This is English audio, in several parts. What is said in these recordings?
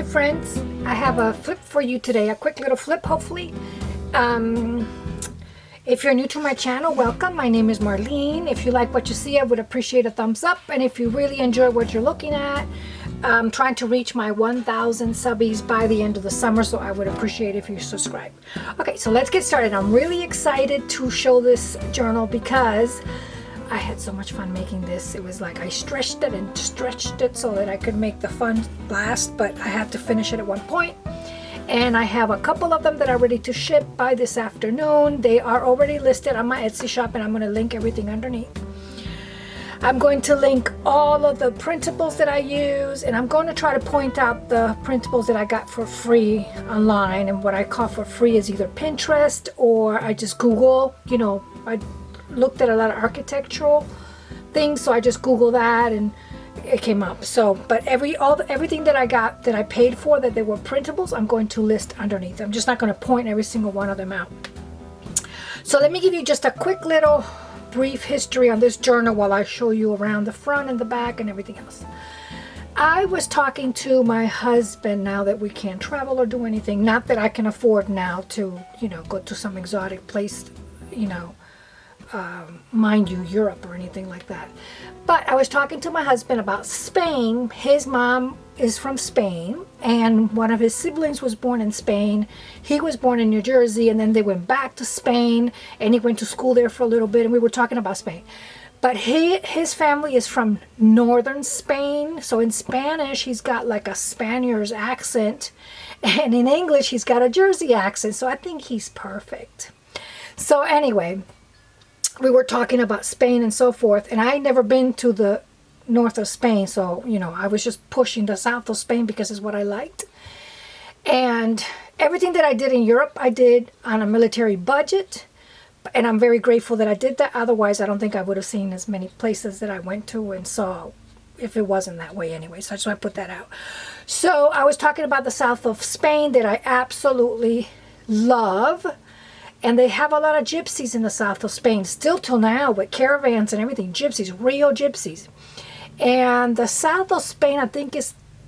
Hi friends, I have a flip for you today, a quick little flip hopefully. If you're new to my channel, welcome. My name is Marlene. If you like what you see, I would appreciate a thumbs up, and if you really enjoy what you're looking at, I'm trying to reach my 1,000 subbies by the end of the summer, so I would appreciate if you subscribe. Okay, so let's get started. I'm really excited to show this journal because I had so much fun making this. It was like I stretched it and stretched it so that I could make the fun last, but I had to finish it at one point. And I have a couple of them that are ready to ship by this afternoon. They are already listed on my Etsy shop, and I'm going to link everything underneath. I'm going to link all of the printables that I use, and I'm going to try to point out the printables that I got for free online. And what I call for free is either Pinterest or I just Google. You know, I looked at a lot of architectural things, so I just Googled that and it came up. So, but everything that I got that I paid for that they were printables, I'm going to list underneath. I'm just not going to point every single one of them out. So let me give you just a quick little brief history on this journal while I show you around the front and the back and everything else. I was talking to my husband now that we can't travel or do anything. Not that I can afford now to, you know, go to some exotic place, you know, mind you, Europe or anything like that. But I was talking to my husband about Spain. His mom is from Spain, and one of his siblings was born in Spain. He was born in New Jersey, and then they went back to Spain, and he went to school there for a little bit, and we were talking about Spain. But his family is from northern Spain, so in Spanish he's got like a Spaniard's accent, and in English he's got a Jersey accent, so I think he's perfect. So anyway, we were talking about Spain and so forth, and I never been to the north of Spain, so you know, I was just pushing the south of Spain because it's what I liked. And everything that I did in Europe, I did on a military budget, and I'm very grateful that I did that. Otherwise, I don't think I would have seen as many places that I went to and saw if it wasn't that way anyway. So I just want to put that out. So I was talking about the south of Spain that I absolutely love. And they have a lot of gypsies in the south of Spain, still till now, with caravans and everything. Gypsies, real gypsies. And the south of Spain, I think,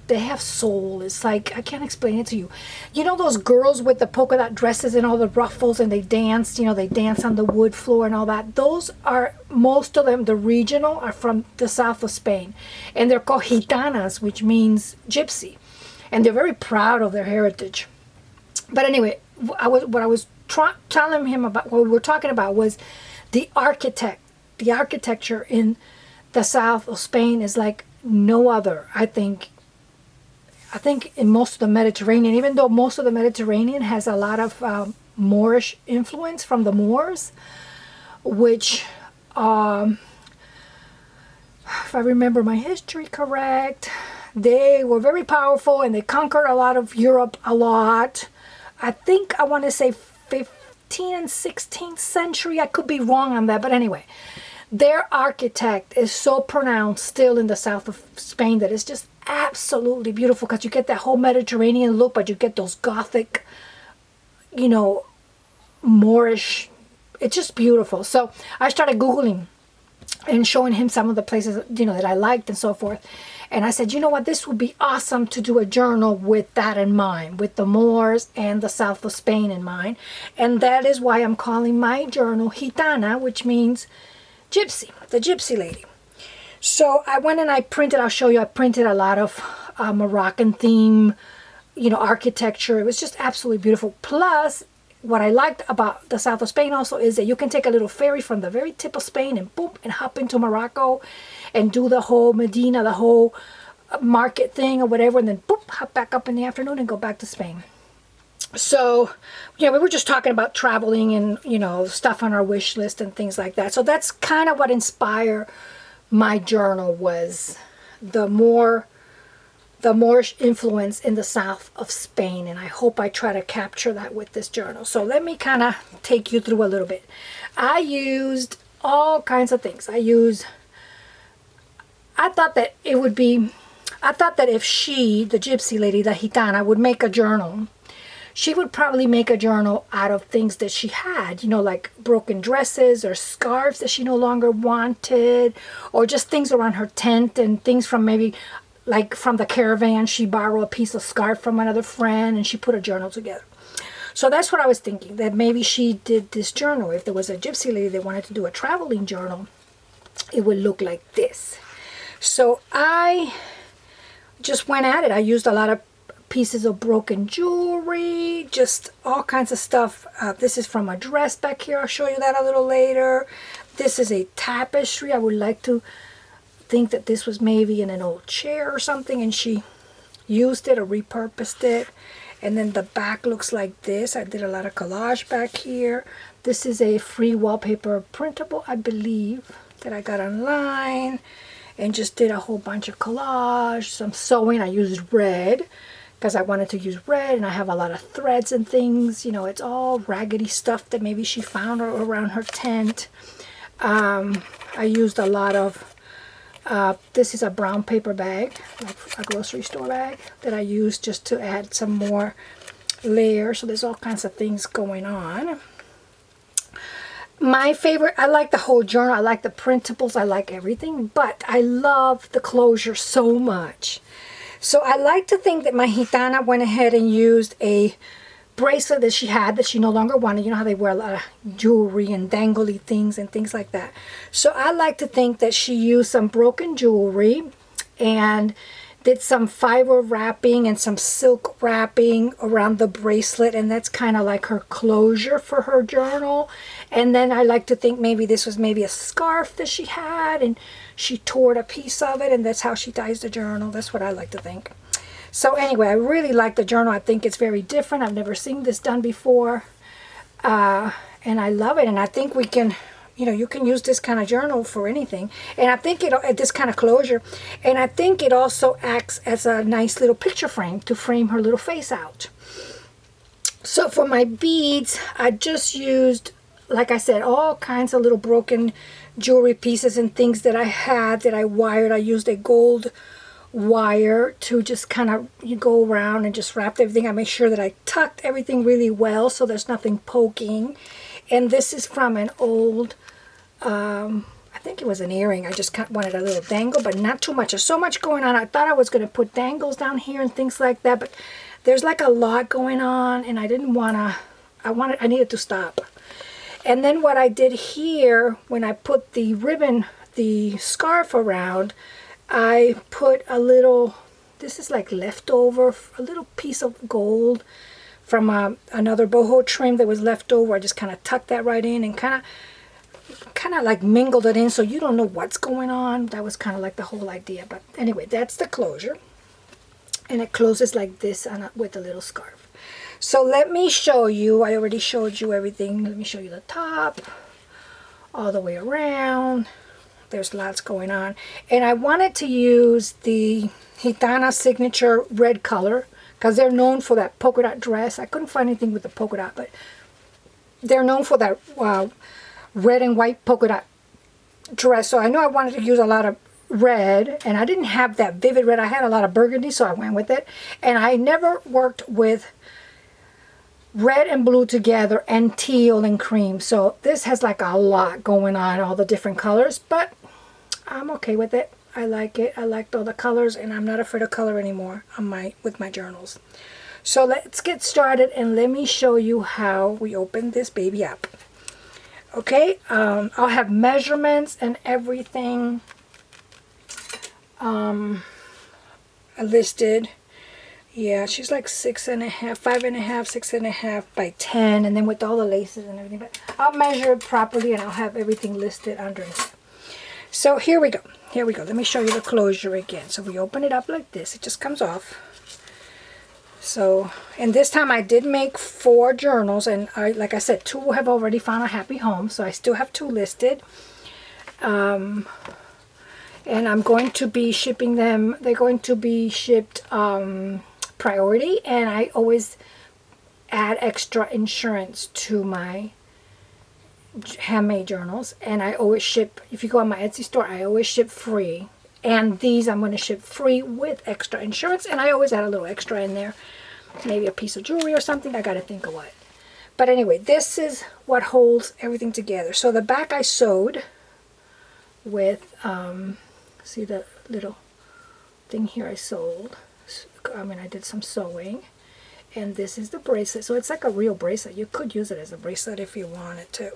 they have soul. It's like, I can't explain it to you. You know those girls with the polka dot dresses and all the ruffles, and they dance, you know, they dance on the wood floor and all that. Those are, most of them, the regional, are from the south of Spain. And they're called Gitanas, which means gypsy. And they're very proud of their heritage. But anyway, what I was telling him about, what we were talking about, was the architecture in the south of Spain is like no other. I think in most of the Mediterranean, even though most of the Mediterranean has a lot of Moorish influence from the Moors, which if I remember my history correct, they were very powerful and they conquered a lot of Europe a lot. I think I want to say 15th and 16th century. I could be wrong on that, but anyway, their architect is so pronounced still in the south of Spain that it's just absolutely beautiful, because you get that whole Mediterranean look, but you get those Gothic, you know, Moorish. It's just beautiful. So I started Googling and showing him some of the places, you know, that I liked and so forth. And I said, you know what, this would be awesome to do a journal with that in mind, with the Moors and the south of Spain in mind. And that is why I'm calling my journal Gitana, which means gypsy, the gypsy lady. So I went and I printed, I'll show you, I printed a lot of Moroccan theme, you know, architecture. It was just absolutely beautiful. Plus, what I liked about the south of Spain also is that you can take a little ferry from the very tip of Spain and boom, and hop into Morocco and do the whole Medina, the whole market thing or whatever, and then boop, hop back up in the afternoon and go back to Spain. So, yeah, we were just talking about traveling and, you know, stuff on our wish list and things like that. So that's kind of what inspired my journal, was the Moorish influence in the south of Spain, and I hope I try to capture that with this journal. So let me kind of take you through a little bit. I used all kinds of things. I thought that if she, the gypsy lady, the Gitana, would make a journal, she would probably make a journal out of things that she had, you know, like broken dresses or scarves that she no longer wanted, or just things around her tent and things from maybe like from the caravan, she borrowed a piece of scarf from another friend and she put a journal together. So that's what I was thinking, that maybe she did this journal. If there was a gypsy lady that wanted to do a traveling journal, it would look like this. So I just went at it. I used a lot of pieces of broken jewelry, just all kinds of stuff. This is from a dress back here. I'll show you that a little later. This is a tapestry. I would like to think that this was maybe in an old chair or something, and she used it or repurposed it. And then the back looks like this. I did a lot of collage back here. This is a free wallpaper printable, I believe, that I got online, and just did a whole bunch of collage, some sewing. I used red because I wanted to use red, and I have a lot of threads and things. You know, it's all raggedy stuff that maybe she found around her tent. I used a lot of, this is a brown paper bag, like a grocery store bag, that I used just to add some more layers. So there's all kinds of things going on. My favorite, I like the whole journal. I like the printables. I like everything, but I love the closure so much. So I like to think that my Gitana went ahead and used a bracelet that she had that she no longer wanted. You know how they wear a lot of jewelry and dangly things and things like that. So I like to think that she used some broken jewelry and did some fiber wrapping and some silk wrapping around the bracelet, and that's kind of like her closure for her journal. And then I like to think maybe this was maybe a scarf that she had and she tore a piece of it, and that's how she ties the journal. That's what I like to think. So anyway, I really like the journal. I think it's very different. I've never seen this done before, and I love it. And I think we can, you know, you can use this kind of journal for anything. And I think this kind of closure, and I think it also acts as a nice little picture frame to frame her little face out. So for my beads, I just used, like I said, all kinds of little broken jewelry pieces and things that I had that I wired. I used a gold wire to just kind of go around and just wrap everything. I make sure that I tucked everything really well so there's nothing poking. And this is from an old, I think it was an earring. I just wanted a little dangle, but not too much. There's so much going on. I thought I was going to put dangles down here and things like that, but there's like a lot going on, and I didn't want to, I needed to stop. And then what I did here, when I put the ribbon, the scarf around, I put a little, this is like leftover, a little piece of gold from another boho trim that was left over. I just kind of tucked that right in and kind of like mingled it in so you don't know what's going on. That was kind of like the whole idea. But anyway, that's the closure. And it closes like this with a little scarf. So let me show you. I already showed you everything. Let me show you the top all the way around. There's lots going on. And I wanted to use the Gitana signature red color because they're known for that polka dot dress. I couldn't find anything with the polka dot, but they're known for that red and white polka dot dress. So I know I wanted to use a lot of red, and I didn't have that vivid red. I had a lot of burgundy, so I went with it. And I never worked with red and blue together and teal and cream. So this has like a lot going on, all the different colors, but I'm okay with it. I like it. I liked all the colors, and I'm not afraid of color anymore on with my journals. So let's get started, and let me show you how we open this baby up. Okay, I'll have measurements and everything listed. Yeah, she's like 6.5, 5.5, 6.5 by 10, and then with all the laces and everything. But I'll measure it properly, and I'll have everything listed underneath. So here we go. Here we go. Let me show you the closure again. So we open it up like this. It just comes off. So, and this time I did make 4 journals, and like I said, 2 have already found a happy home, so I still have 2 listed. And I'm going to be shipping them. They're going to be shipped priority, and I always add extra insurance to my handmade journals, and I always ship, if you go on my Etsy store, I always ship free. And these I'm going to ship free with extra insurance, and I always add a little extra in there, maybe a piece of jewelry or something. I got to think of what. But anyway, this is what holds everything together. So the back I sewed with, see the little thing here I sold. I did some sewing. And this is the bracelet. So it's like a real bracelet. You could use it as a bracelet if you wanted to.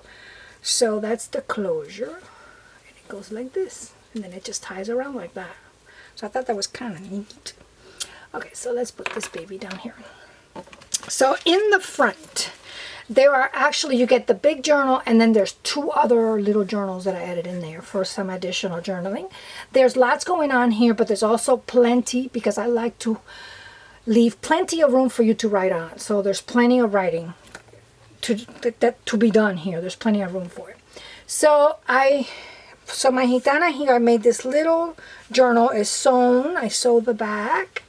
So that's the closure. And it goes like this. And then it just ties around like that. So I thought that was kind of neat. Okay, so let's put this baby down here. So in the front, there are actually, you get the big journal, and then there's 2 other little journals that I added in there for some additional journaling. There's lots going on here, but there's also plenty, because I like to leave plenty of room for you to write on. So there's plenty of writing to be done here. There's plenty of room for it. So my Gitana here, I made this little journal. Is sewn. I sewed the back,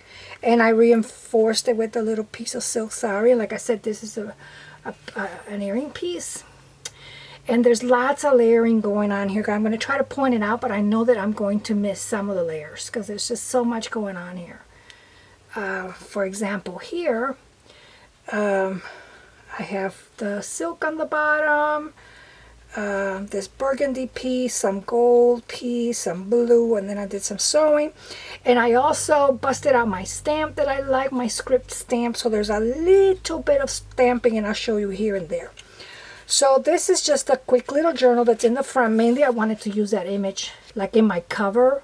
and I reinforced it with a little piece of silk sari. Like I said, this is an earring piece. And there's lots of layering going on here. I'm going to try to point it out, but I know that I'm going to miss some of the layers because there's just so much going on here. For example, here, I have the silk on the bottom, this burgundy piece, some gold piece, some blue, and then I did some sewing. And I also busted out my stamp that I like, my script stamp. So there's a little bit of stamping, and I'll show you here and there. So this is just a quick little journal that's in the front. Mainly I wanted to use that image like in my cover.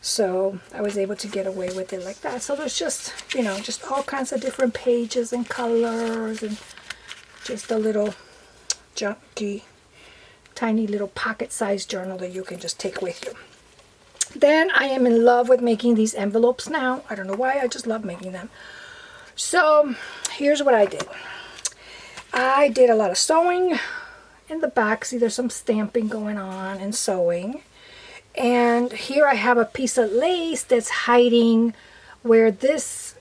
So I was able to get away with it like that. So there's just, you know, just all kinds of different pages and colors, and just a little junky, tiny little pocket-sized journal that you can just take with you. Then I am in love with making these envelopes now. I don't know why, I just love making them. So here's what I did. I did a lot of sewing in the back. See, there's some stamping going on and sewing. And here I have a piece of lace that's hiding where this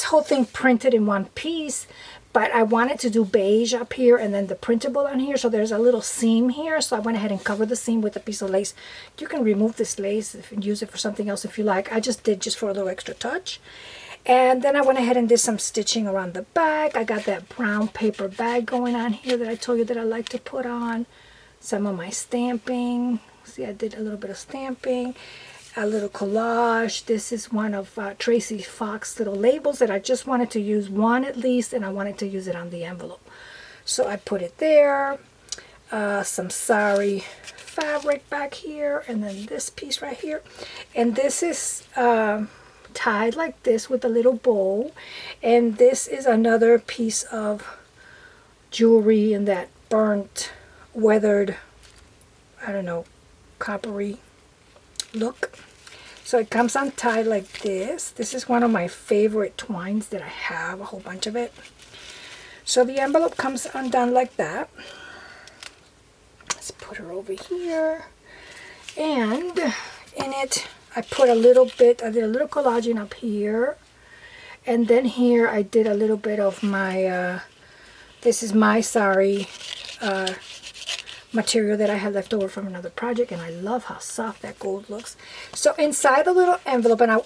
whole thing printed in one piece, but I wanted to do beige up here and then the printable on here. So there's a little seam here. So I went ahead and covered the seam with a piece of lace. You can remove this lace and use it for something else if you like. I just did just for a little extra touch. And then I went ahead and did some stitching around the back. I got that brown paper bag going on here that I told you that I like to put on. Some of my stamping. See, I did a little bit of stamping, a little collage. This is one of Tracy Fox little labels that I just wanted to use one at least, and I wanted to use it on the envelope. So I put it there. Some sari fabric back here, and then this piece right here. And this is tied like this with a little bow. And this is another piece of jewelry in that burnt, weathered, I don't know, coppery look. So it comes untied like this. This is one of my favorite twines that I have, a whole bunch of it. So the envelope comes undone like that. Let's put her over here. And in it, I put a little bit, I did a little collaging up here. And then here I did a little bit of my, this is my sari material that I had left over from another project, and I love how soft that gold looks. So inside the little envelope, and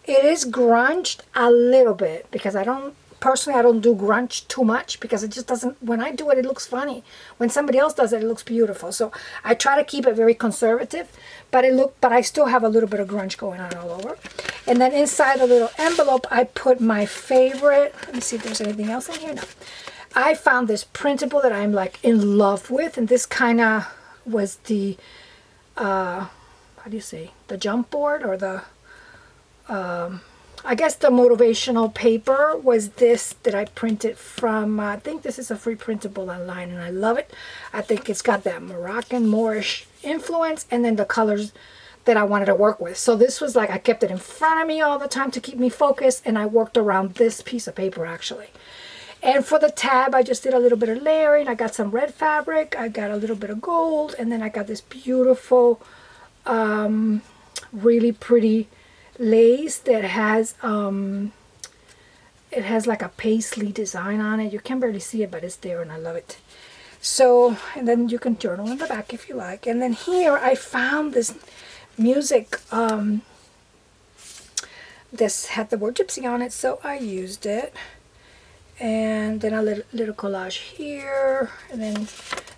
it is grunged a little bit because I don't do grunge too much because it just doesn't, when I do it, it looks funny. When somebody else does it, it looks beautiful. So I try to keep it very conservative, but I still have a little bit of grunge going on all over. And then inside the little envelope, I put my favorite, let me see if there's anything else in here. No. I found this printable that I'm like in love with, and this kind of was the, how do you say, the jump board, or the, I guess the motivational paper was this that I printed from, I think this is a free printable online, and I love it. I think it's got that Moroccan Moorish influence, and then the colors that I wanted to work with. So this was like, I kept it in front of me all the time to keep me focused, and I worked around this piece of paper actually. And for the tab, I just did a little bit of layering. I got some red fabric. I got a little bit of gold. And then I got this beautiful, really pretty lace that has, it has like a paisley design on it. You can barely see it, but it's there, and I love it. So, and then you can journal in the back if you like. And then here I found this music, this had the word Gypsy on it, so I used it. And then a little collage here, and then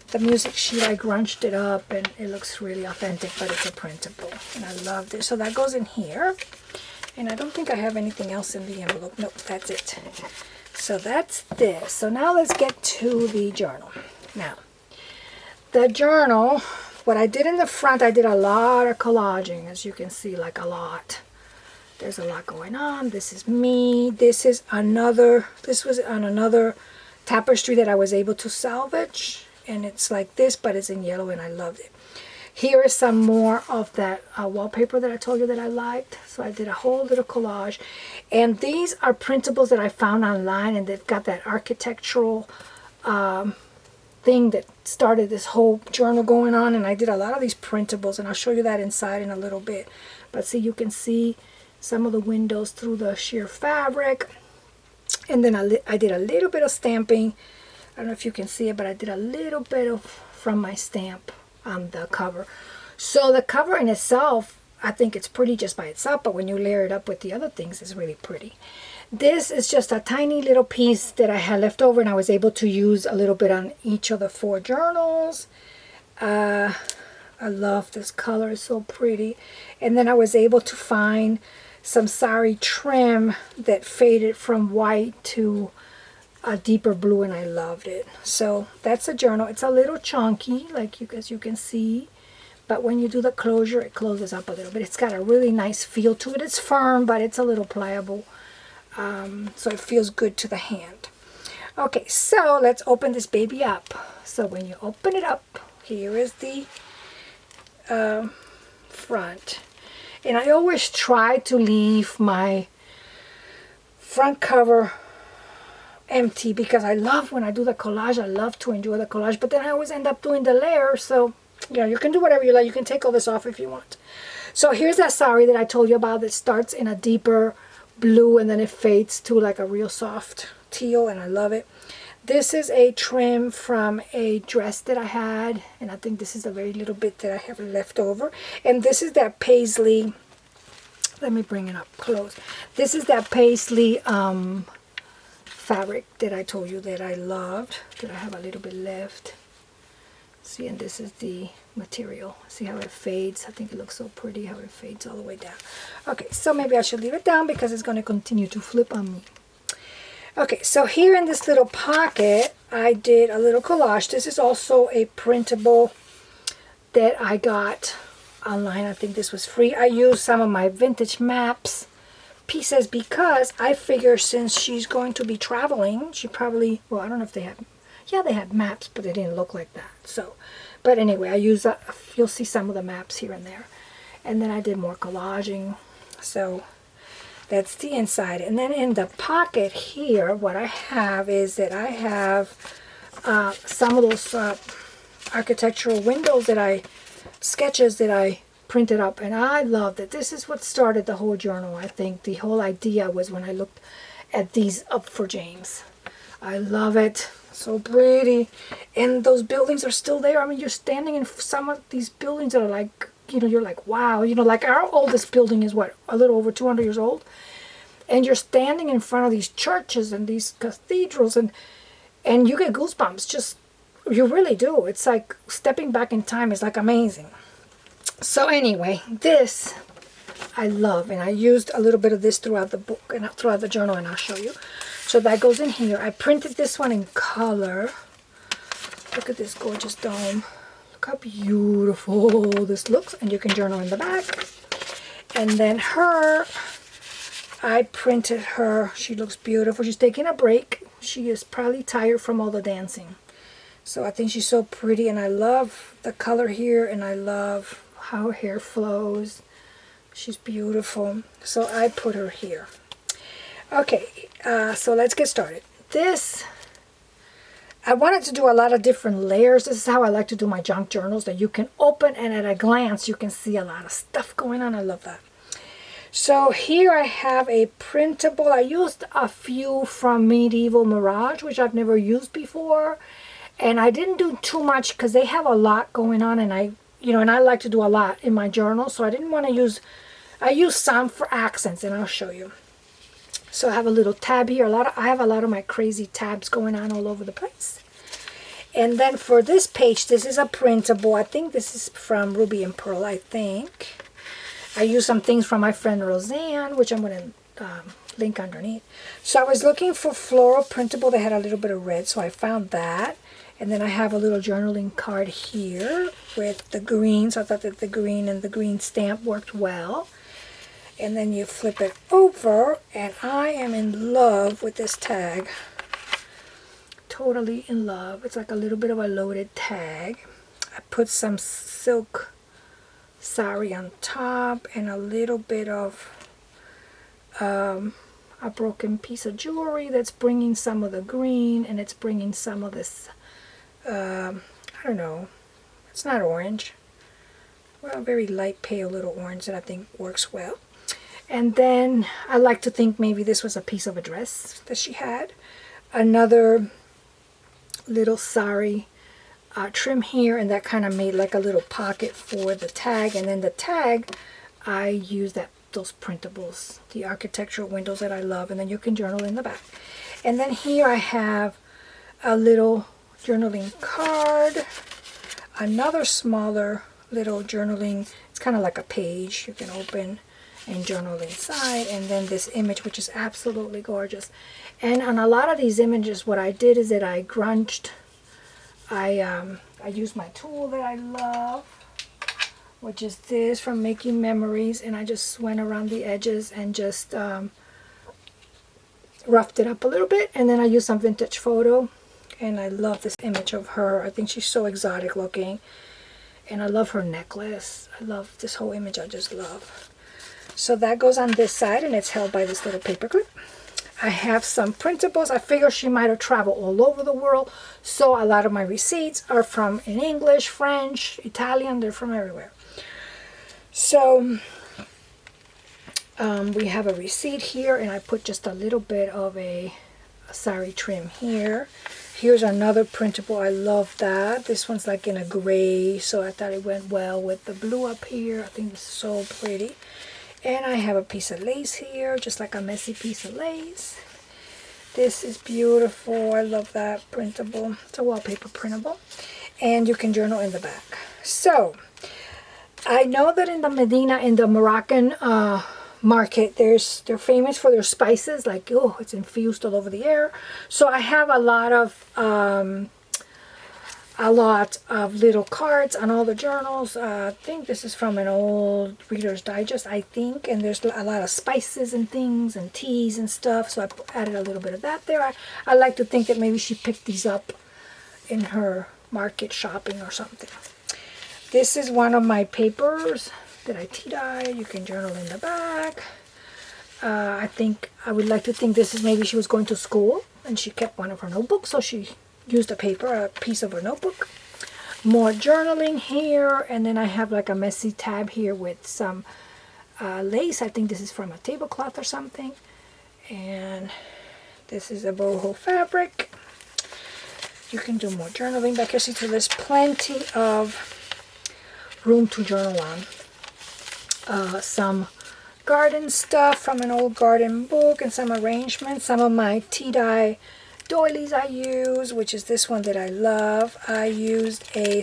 the music sheet, I grunged it up, and it looks really authentic, but it's a printable, and I loved it. So that goes in here. And I don't think I have anything else in the envelope. Nope, that's it. So that's this. So now let's get to the journal. Now, the journal, what I did in the front, I did a lot of collaging, as you can see, like a lot. There's a lot going on. This is me. This was on another tapestry that I was able to salvage. And it's like this, but it's in yellow, and I loved it. Here is some more of that wallpaper that I told you that I liked. So I did a whole little collage. And these are printables that I found online, and they've got that architectural thing that started this whole journal going on. And I did a lot of these printables, and I'll show you that inside in a little bit. But see, you can see some of the windows through the sheer fabric. And then I did a little bit of stamping. I don't know if you can see it, but I did a little bit of from my stamp on the cover. So the cover in itself, I think it's pretty just by itself, but when you layer it up with the other things, it's really pretty. This is just a tiny little piece that I had left over, and I was able to use a little bit on each of the 4 journals. I love this color, it's so pretty. And then I was able to find some sari trim that faded from white to a deeper blue, and I loved it. So that's a journal. It's a little chunky, as you can see, but when you do the closure, it closes up a little bit. It's got a really nice feel to it. It's firm, but it's a little pliable, so it feels good to the hand. Okay, so let's open this baby up. So when you open it up, here is the front, and I always try to leave my front cover empty, because I love when I do the collage, I love to enjoy the collage, but then I always end up doing the layer. So yeah, you can do whatever you like. You can take all this off if you want. So here's that sari that I told you about that starts in a deeper blue, and then it fades to like a real soft teal, and I love it. This is a trim from a dress that I had, and I think this is a very little bit that I have left over. And this is that paisley, let me bring it up close. This is that paisley fabric that I told you that I loved, that I have a little bit left. See, and this is the material. See how it fades? I think it looks so pretty how it fades all the way down. Okay, so maybe I should leave it down because it's going to continue to flip on me. Okay, so here in this little pocket, I did a little collage. This is also a printable that I got online. I think this was free. I used some of my vintage maps pieces because I figure since she's going to be traveling, she probably, well, I don't know if they had, yeah, they had maps, but they didn't look like that. So, but anyway, I use, you'll see some of the maps here and there. And then I did more collaging. So that's the inside. And then in the pocket here, what I have is that I have some of those architectural windows that sketches that I printed up, and I loved it. This is what started the whole journal. I think the whole idea was when I looked at these up for James. I love it. So pretty. And those buildings are still there. I mean, you're standing in some of these buildings that are like, you know, you're like, wow. You know, like our oldest building is what, a little over 200 years old. And you're standing in front of these churches and these cathedrals, and you get goosebumps. Just, you really do. It's like stepping back in time is like amazing. So anyway, this I love, and I used a little bit of this throughout the book and throughout the journal, and I'll show you. So that goes in here. I printed this one in color. Look at this gorgeous dome. Look how beautiful this looks, and you can journal in the back. And then her, I printed her. She looks beautiful. She's taking a break. She is probably tired from all the dancing. So I think she's so pretty, and I love the color here, and I love how her hair flows. She's beautiful. So I put her here. Okay, so let's get started. This, I wanted to do a lot of different layers. This is how I like to do my junk journals, that you can open and at a glance you can see a lot of stuff going on. I love that. So here I have a printable. I used a few from Medieval Mirage, which I've never used before. And I didn't do too much because they have a lot going on, and I like to do a lot in my journal, so I didn't want to use, I used some for accents, and I'll show you. So I have a little tab here. I have a lot of my crazy tabs going on all over the place. And then for this page, this is a printable. I think this is from Ruby and Pearl, I think. I used some things from my friend Roseanne, which I'm going to link underneath. So I was looking for floral printable that had a little bit of red, so I found that. And then I have a little journaling card here with the green, so I thought that the green and the green stamp worked well. And then you flip it over, and I am in love with this tag. Totally in love. It's like a little bit of a loaded tag. I put some silk sari on top and a little bit of a broken piece of jewelry that's bringing some of the green, and it's bringing some of this, I don't know, it's not orange. Well, very light pale little orange that I think works well. And then I like to think maybe this was a piece of a dress that she had. Another little sari trim here, and that kind of made like a little pocket for the tag. And then the tag, I use those printables, the architectural windows that I love, and then you can journal in the back. And then here I have a little journaling card, another smaller little journaling, it's kind of like a page you can open and journal inside, and then this image, which is absolutely gorgeous. And on a lot of these images, what I did is that I grunged, I used my tool that I love, which is this from Making Memories, and I just went around the edges and just roughed it up a little bit. And then I used some vintage photo, and I love this image of her. I think she's so exotic looking, and I love her necklace. I love this whole image. I just love. So that goes on this side, and it's held by this little paper clip. I have some printables. I figure she might have traveled all over the world, so a lot of my receipts are from in English, French, Italian. They're from everywhere. So we have a receipt here, and I put just a little bit of a sari trim here. Here's another printable. I love that. This one's like in a gray, so I thought it went well with the blue up here. I think it's so pretty. And I have a piece of lace here, just like a messy piece of lace. This is beautiful. I love that printable. It's a wallpaper printable. And you can journal in the back. So, I know that in the Medina, in the Moroccan market, they're famous for their spices. Like, oh, it's infused all over the air. So I have a lot of little cards on all the journals. I think this is from an old Reader's Digest, I think. And there's a lot of spices and things and teas and stuff. So I added a little bit of that there. I like to think that maybe she picked these up in her market shopping or something. This is one of my papers that I tea-dye. You can journal in the back. I would like to think this is maybe she was going to school and she kept one of her notebooks, so she used a piece of her notebook. More journaling here, and then I have like a messy tab here with some lace. I think this is from a tablecloth or something. And this is a boho fabric. You can do more journaling back here. See, so there's plenty of room to journal on. Some garden stuff from an old garden book and some arrangements. Some of my tea-dye doilies I use, which is this one that I love. I used a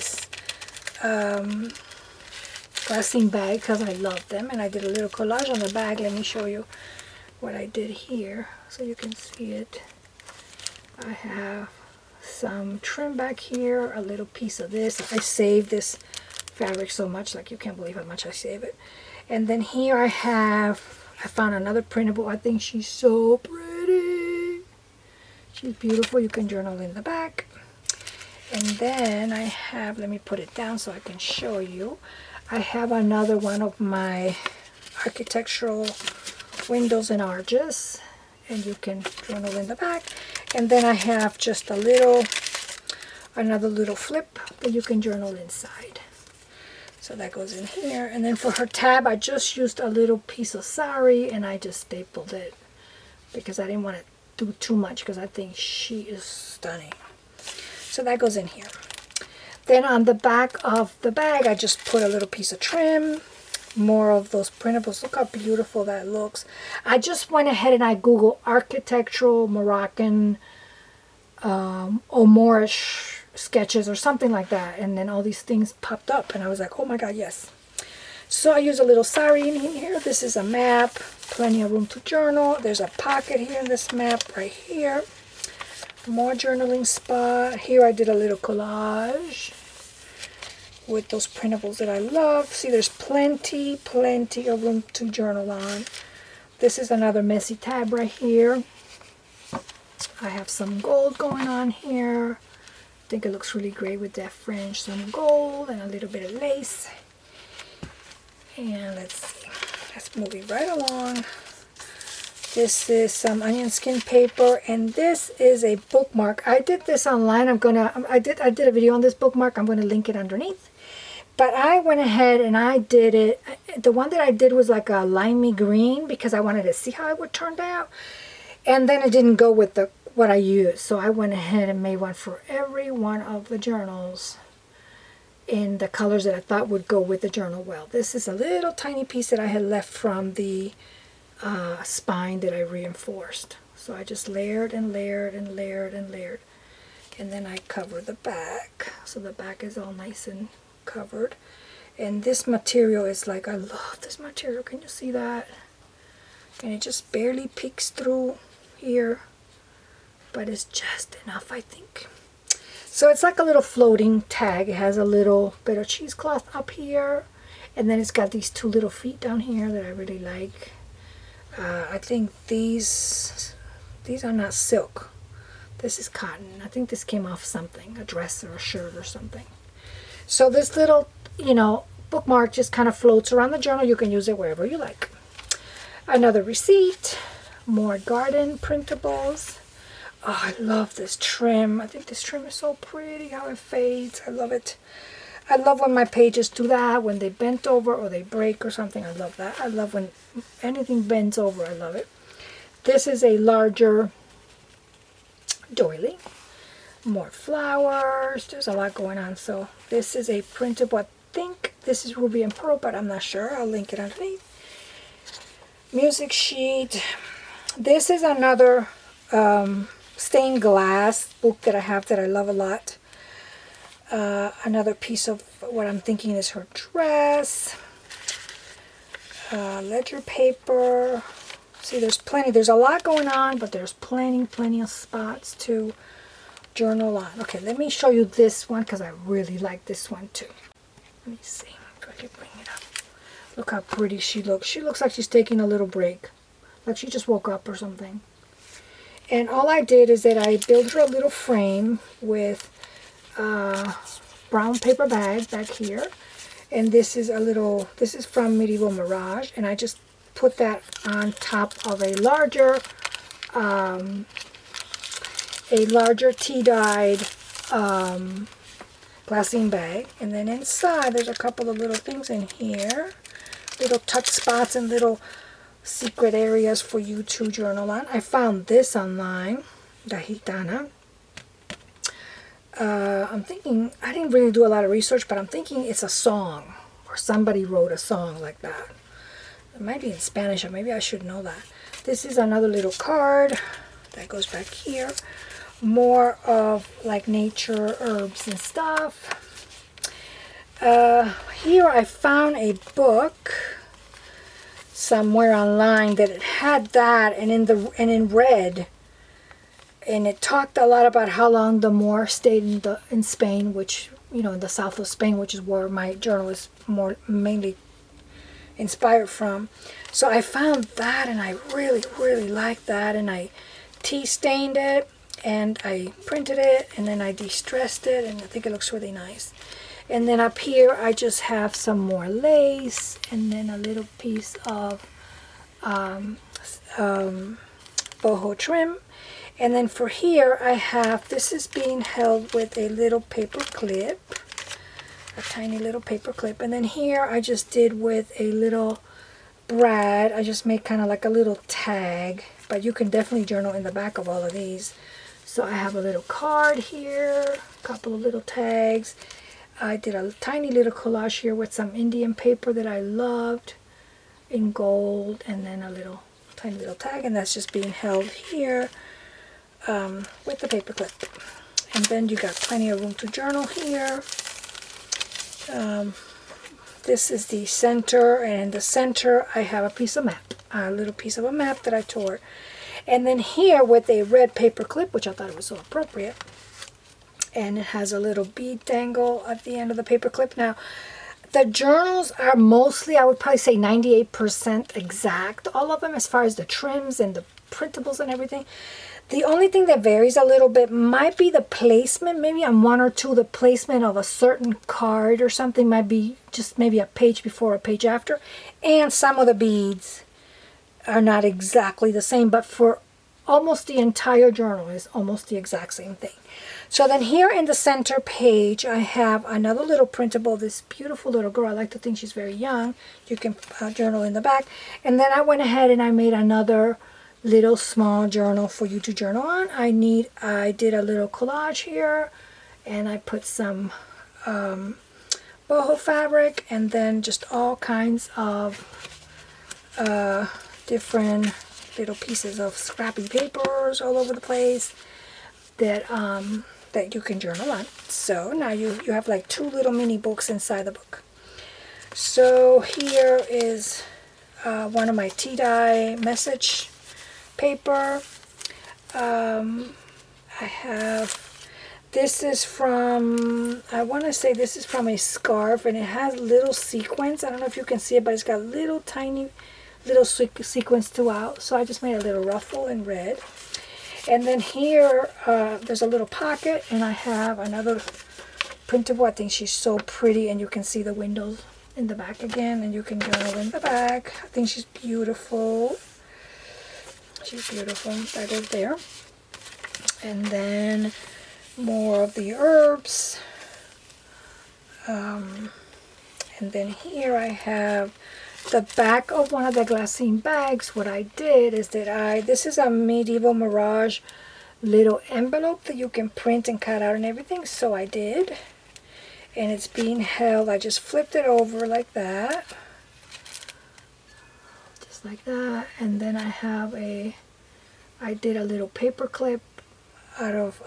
glassine bag because I love them, and I did a little collage on the bag. Let me show you what I did here so you can see it. I have some trim back here, a little piece of this. I saved this fabric so much, like you can't believe how much I save it. And then here I found another printable. I think she's so pretty. She's beautiful. You can journal in the back. And then I have, let me put it down so I can show you. I have another one of my architectural windows and arches, and you can journal in the back. And then I have just another little flip that you can journal inside. So that goes in here. And then for her tab, I just used a little piece of sari and I just stapled it because I didn't want to do too much because I think she is stunning. So that goes in here. Then on the back of the bag, I just put a little piece of trim, more of those printables. Look how beautiful that looks. I just went ahead and I Googled architectural Moroccan or Moorish sketches or something like that, and then all these things popped up and I was like, oh my god, yes. So I use a little sari in here. This is a map, plenty of room to journal. There's a pocket here in this map right here. More journaling spot. Here I did a little collage with those printables that I love. See, there's plenty of room to journal on. This is another messy tab right here. I have some gold going on here. I think it looks really great with that fringe, some gold and a little bit of lace. And let's see, let's move it right along. This is some onion skin paper, and this is a bookmark. I did this online. I did a video on this bookmark. I'm gonna link it underneath. But I went ahead and I did it. The one that I did was like a limey green because I wanted to see how it would turn out. And then it didn't go with what I used. So I went ahead and made one for every one of the journals in the colors that I thought would go with the journal well. This is a little tiny piece that I had left from the spine that I reinforced. So I just layered and layered and layered and layered. And then I covered the back. So the back is all nice and covered. And this material is like, I love this material. Can you see that? And it just barely peeks through here. But it's just enough, I think. So it's like a little floating tag. It has a little bit of cheesecloth up here. And then it's got these two little feet down here that I really like. I think these are not silk. This is cotton. I think this came off something, a dress or a shirt or something. So this little, bookmark just kind of floats around the journal. You can use it wherever you like. Another receipt. More garden printables. Oh, I love this trim. I think this trim is so pretty, how it fades. I love it. I love when my pages do that, when they bent over or they break or something. I love that. I love when anything bends over. I love it. This is a larger doily. More flowers. There's a lot going on. So this is a printable. I think this is Ruby and Pearl, but I'm not sure. I'll link it underneath. Music sheet. This is another stained glass book that I have that I love a lot. Another piece of what I'm thinking is her dress. Ledger paper. See, there's a lot going on, but there's plenty of spots to journal on. Okay, let me show you this one because I really like this one too. Let me see if I can bring it up. Look how pretty she looks. She looks like she's taking a little break. Like she just woke up or something. And all I did is that I built her a little frame with brown paper bag back here, and this is from Medieval Mirage, and I just put that on top of a larger tea-dyed glassine bag. And then inside there's a couple of little things in here, little tuck spots and little secret areas for you to journal on. I found this online, the Gitana. I'm thinking, I didn't really do a lot of research, but I'm thinking it's a song, or somebody wrote a song like that. It might be in Spanish, or maybe I should know that. This is another little card that goes back here. More of like nature, herbs and stuff. Here I found a book somewhere online that it had that, and in red. And it talked a lot about how long the Moor stayed in Spain, which, in the south of Spain, which is where my journal is mainly inspired from. So I found that, and I really liked that. And I tea stained it, and I printed it, and then I de-stressed it, and I think it looks really nice. And then up here, I just have some more lace, and then a little piece of boho trim. And then for here, I have, this is being held with a little paper clip, a tiny little paper clip. And then here, I just did with a little brad, I just made kind of like a little tag, but you can definitely journal in the back of all of these. So I have a little card here, a couple of little tags. I did a tiny little collage here with some Indian paper that I loved in gold, and then a tiny little tag, and that's just being held here. With the paper clip. And then you got plenty of room to journal here. this is the center, and in the center I have a piece of map, a little piece of a map that I tore. And then here with a red paper clip, which I thought was so appropriate, and it has a little bead dangle at the end of the paper clip. Now, the journals are mostly, I would probably say 98% exact, all of them, as far as the trims and the printables and everything. The only thing that varies a little bit might be the placement. Maybe on one or two, the placement of a certain card or something might be just maybe a page before or a page after. And some of the beads are not exactly the same, but for almost the entire journal is almost the exact same thing. So then here in the center page, I have another little printable, this beautiful little girl. I like to think she's very young. You can journal in the back. And then I went ahead and I made another little small journal for you to journal on. I did a little collage here, and I put some boho fabric, and then just all kinds of different little pieces of scrappy papers all over the place that that you can journal on. So now you have like two little mini books inside the book. So here is one of my tea-dye message paper. I have, this is from, I want to say this is from a scarf, and it has little sequins. I don't know if you can see it, but it's got little tiny little sequins throughout. So I just made a little ruffle in red. And then here there's a little pocket, and I have another printable. I think she's so pretty, and you can see the windows in the back again, and you can journal in the back. I think she's beautiful. She's beautiful. That is there. And then more of the herbs. And then here I have the back of one of the glassine bags. What I did is that this is a Medieval Mirage little envelope that you can print and cut out and everything. So I did. And it's being held. I just flipped it over like that. Just like that. And then I have I did a little paper clip out of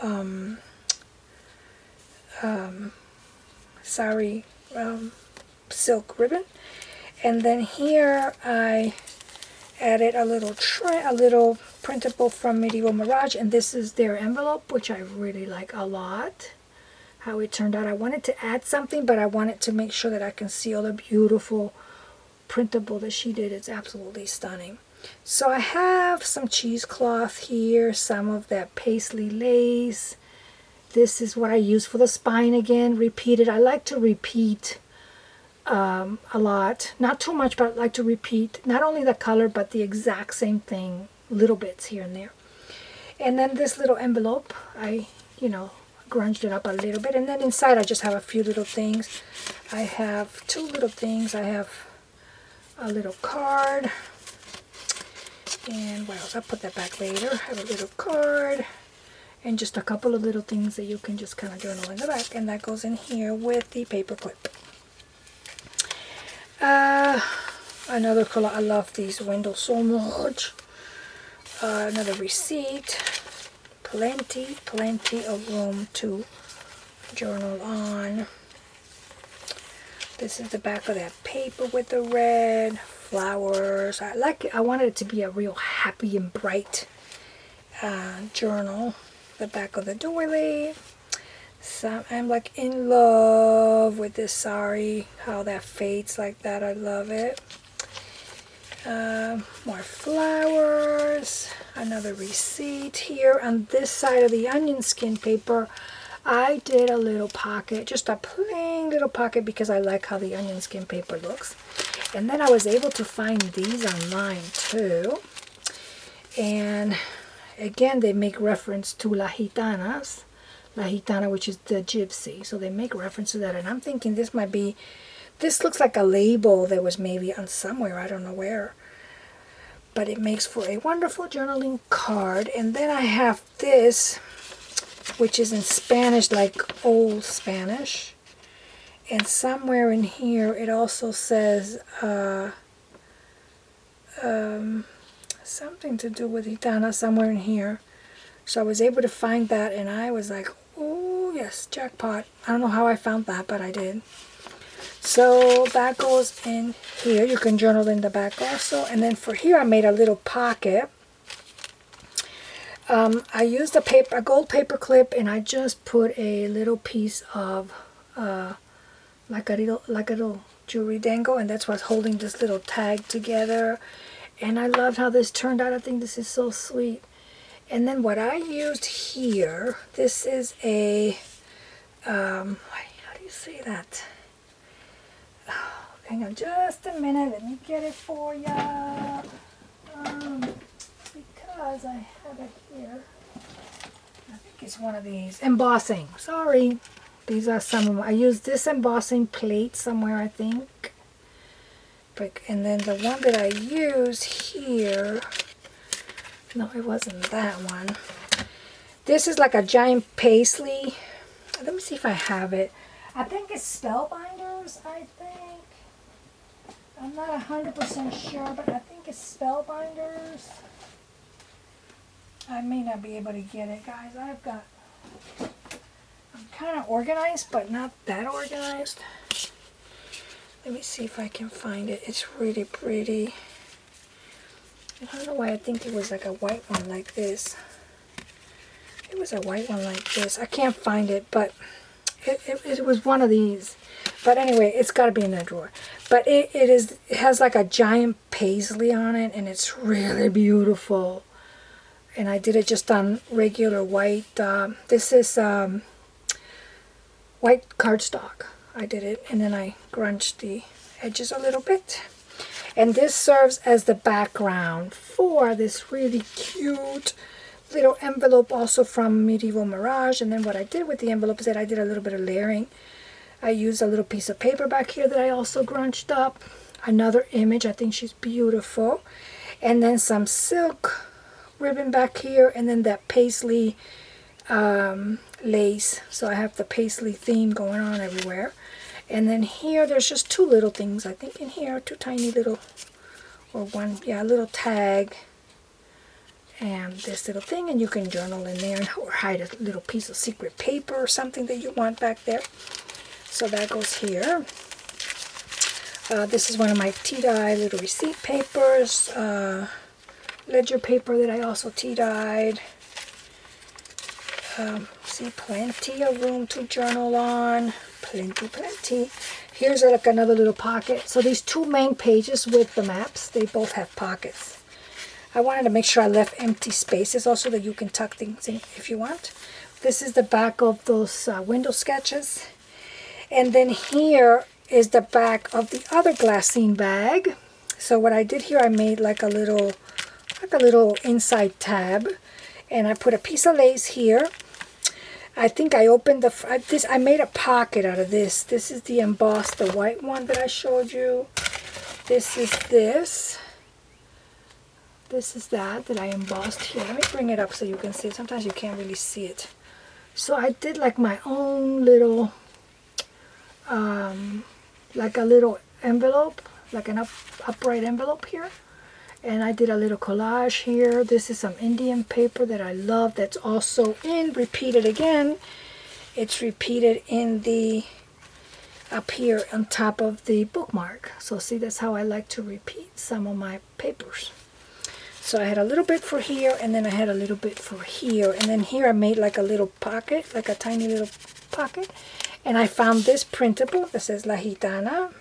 sari silk ribbon. And then here I added a little printable from Medieval Mirage, and this is their envelope, which I really like a lot. How it turned out. I wanted to add something, but I wanted to make sure that I can see all the beautiful printable that she did. It's absolutely stunning. So I have some cheesecloth here, some of that paisley lace. This is what I use for the spine again, repeated. I like to repeat a lot. Not too much, but I like to repeat not only the color, but the exact same thing, little bits here and there. And then this little envelope, I, grunged it up a little bit. And then inside I just have a few little things. I have two little things. I have a little card. And what else? I'll put that back later. I have a little card. And just a couple of little things that you can just kind of journal in the back. And that goes in here with the paper clip. Another color. I love these windows so much. Another receipt. Plenty of room to journal on. This is the back of that paper with the red flowers. I like it. I wanted it to be a real happy and bright journal. The back of the doily. So I'm like in love with this sari, how that fades like that. I love it. More flowers. Another receipt here. On this side of the onion skin paper, I did a little pocket, just a plain little pocket, because I like how the onion skin paper looks. And then I was able to find these online too. And again, they make reference to La Gitanas. La Gitana, which is the Gypsy. So they make reference to that. And I'm thinking this might be, this looks like a label that was maybe on somewhere, I don't know where. But it makes for a wonderful journaling card. And then I have this, which is in Spanish, like old Spanish. And somewhere in here it also says something to do with Gitana somewhere in here. So I was able to find that, and I was like, oh yes, jackpot. I don't know how I found that, but I did. So that goes in here. You can journal in the back also. And then for here I made a little pocket. I used a gold paper clip, and I just put a little piece of like a little jewelry dangle, and that's what's holding this little tag together. And I loved how this turned out. I think this is so sweet. And then what I used here, this is a how do you say that? Oh, hang on just a minute, let me get it for ya. Because I have it here. I think it's one of these. Embossing. Sorry. These are some of them. I used this embossing plate somewhere, I think. And then the one that I use here, no, it wasn't that one. This is like a giant paisley. Let me see if I have it. I think it's Spellbinders, I think. I'm not 100% sure, but I think it's Spellbinders. I may not be able to get it, guys. I'm kind of organized, but not that organized. Let me see if I can find it. It's really pretty. I don't know why I think it was like a white one like this. It was a white one like this. I can't find it, but it was one of these. But anyway, it's got to be in that drawer. But it has like a giant paisley on it, and it's really beautiful. And I did it just on regular white. This is white cardstock. I did it, and then I grunched the edges a little bit. And this serves as the background for this really cute little envelope, also from Medieval Mirage. And then what I did with the envelope is that I did a little bit of layering. I used a little piece of paper back here that I also grunched up. Another image. I think she's beautiful. And then some silk ribbon back here, and then that paisley lace. So I have the paisley theme going on everywhere. And then here there's just two little things, I think, in here, two tiny little, or one, yeah, a little tag and this little thing, and you can journal in there or hide a little piece of secret paper or something that you want back there. So that goes here. This is one of my tea-dye little receipt papers, ledger paper that I also tea-dyed. See, plenty of room to journal on. Plenty. Here's like another little pocket. So these two main pages with the maps, they both have pockets. I wanted to make sure I left empty spaces also that you can tuck things in if you want. This is the back of those window sketches. And then here is the back of the other glassine bag. So what I did here, I made like a little inside tab. And I put a piece of lace here. I think I opened I made a pocket out of this. This is the embossed, the white one that I showed you. This is this. This is that I embossed here. Let me bring it up so you can see it. Sometimes you can't really see it. So I did like my own little, like a little envelope, like an upright envelope here. And I did a little collage here. This is some Indian paper that I love. That's also repeated again. It's repeated in the, up here on top of the bookmark. So see, that's how I like to repeat some of my papers. So I had a little bit for here, and then I had a little bit for here. And then here I made like a little pocket, like a tiny little pocket. And I found this printable that says La Gitana.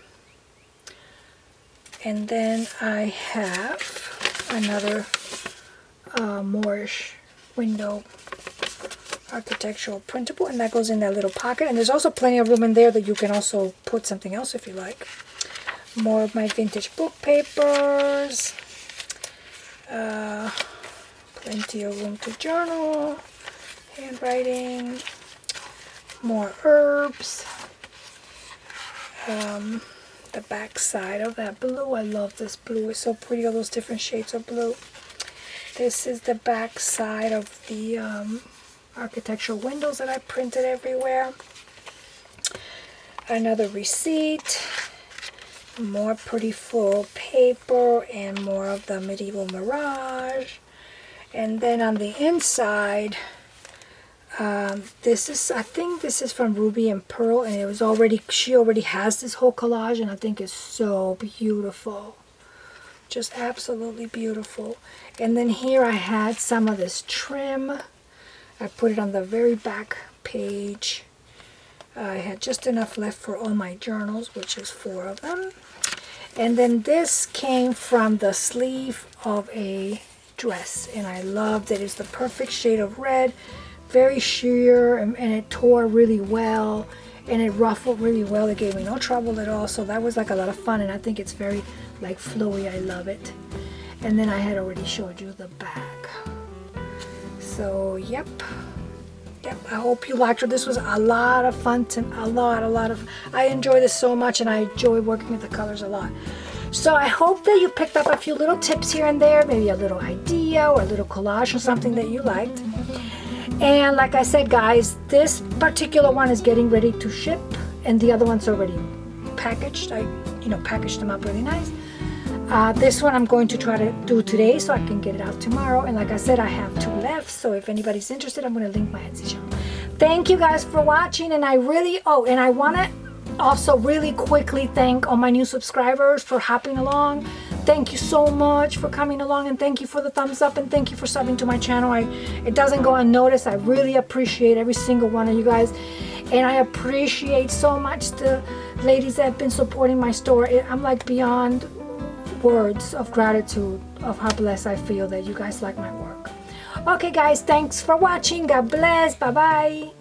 And then I have another Moorish window architectural printable, and that goes in that little pocket. And there's also plenty of room in there that you can also put something else if you like. More of my vintage book papers. Plenty of room to journal. Handwriting. More herbs. The back side of that blue. I love this blue. It's so pretty, all those different shades of blue. This is the back side of the architectural windows that I printed everywhere. Another receipt. More pretty full paper and more of the Medieval Mirage. And then on the inside, This is, I think this is from Ruby and Pearl, and it was already, she already has this whole collage, and I think it's so beautiful. Just absolutely beautiful. And then here I had some of this trim. I put it on the very back page. I had just enough left for all my journals, which is 4 of them. And then this came from the sleeve of a dress, and I loved it. It's the perfect shade of red, very sheer, and it tore really well, and it ruffled really well. It gave me no trouble at all, so that was like a lot of fun, and I think it's very like flowy. I love it. And then I had already showed you the back. So yep, I hope you liked it. This was a lot of fun, I enjoy this so much, and I enjoy working with the colors a lot. So I hope that you picked up a few little tips here and there, maybe a little idea or a little collage or something that you liked. And like I said, guys, this particular one is getting ready to ship, and the other one's already packaged. I packaged them up really nice. This one I'm going to try to do today so I can get it out tomorrow. And like I said, I have 2 left, so if anybody's interested, I'm going to link my Etsy shop. Thank you guys for watching, and I really, and I want to also really quickly thank all my new subscribers for hopping along. Thank you so much for coming along, and thank you for the thumbs up, and thank you for subbing to my channel. It doesn't go unnoticed. I really appreciate every single one of you guys, and I appreciate so much the ladies that have been supporting my store. I'm like beyond words of gratitude of how blessed I feel that you guys like my work. Okay guys, thanks for watching. God bless. Bye bye.